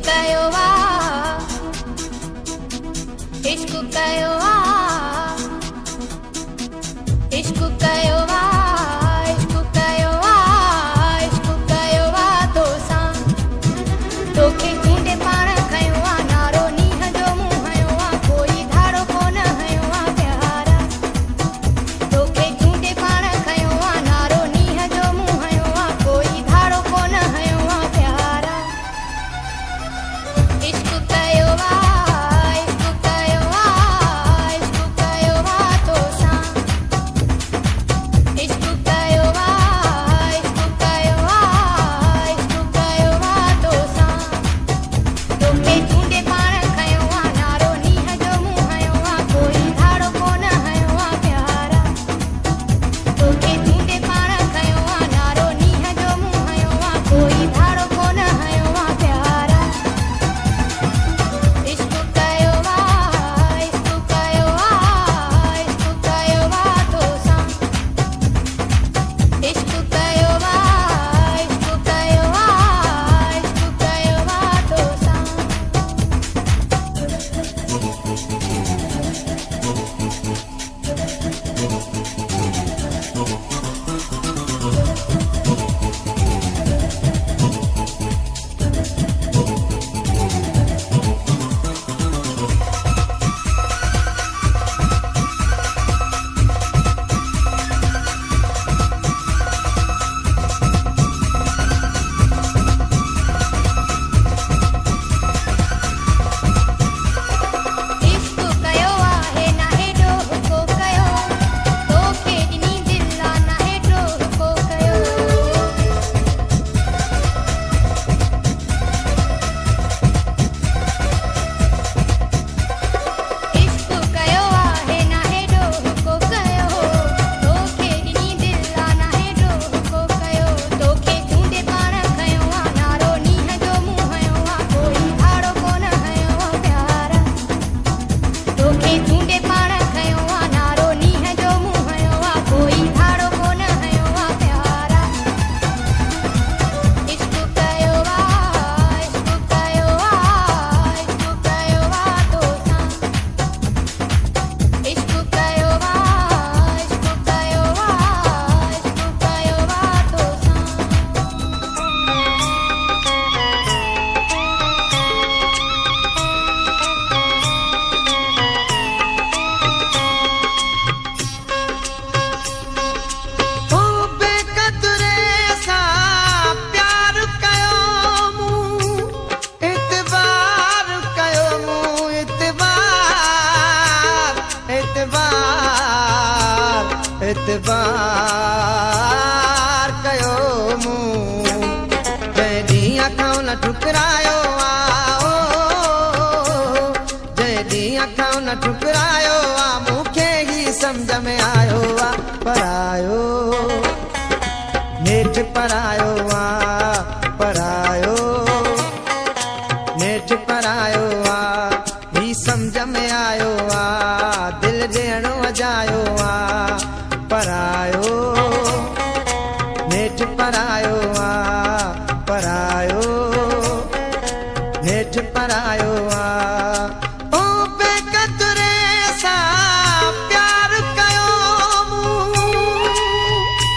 कयो इश्क कयो इश्क कयो इश्क कयो इश्क कयो तोसां तोखे चूंडे पाण खयो नारो नीह जो मुंहुं हयो कोई धाड़ो कोन हयो प्यारा तोखे चूंडे पाण खयो नारो नीह जो मुंहुं हयो कोई धाड़ो कोन हयो प्यारा इश्क कयो इश्क कयो तोसां इश्क कयो इश्क कयो तोसां तोखे चूंडे पाण खयो नारो नीह जो मुंहुं हयो कोई धाड़ो कोन हयो प्यारा तोखे चूंडे पाण खयो नारो नीह जो मुंहुं हयो कोई धाड़ो कोन हयो प्यारा इश्क कयो तोसां इश्क कयो तोसां इश्क कयो आहे नाहे ॾोह को कयो तोखे ॾिनी दिलि नाहे ॾोह को कयो इश्क कयो आहे नाहे ॾोह को कयो तोखे ॾिनी दिलि नाहे ॾोह को कयो तोखे चूंडे पाण खयो नारो नीह जो मुंहुं हयो कोई धाड़ो कोन हयो प्यारा तोखे चूंडे पाण खयो नारो नीह जो मुंहुं हयो कोई धाड़ो कोन हयो प्यारा इश्क कयो तोसां इश्क कयो तोसां ओ बेक़दरे सां प्यार कयो मूं इतबार कयो मूं इतबार कयो मूं जंहिं ॾींहं खां न ठुकरायो जंहिं ॾींहं खां न ठुकरायो मूंखे ई सम्झ में आयो परायो नेठि परायो परायो नेठि परायो ही सम्झ में आयो दिल ॾियणो अजायो परायो नेठि परायो परायो नेठि परायो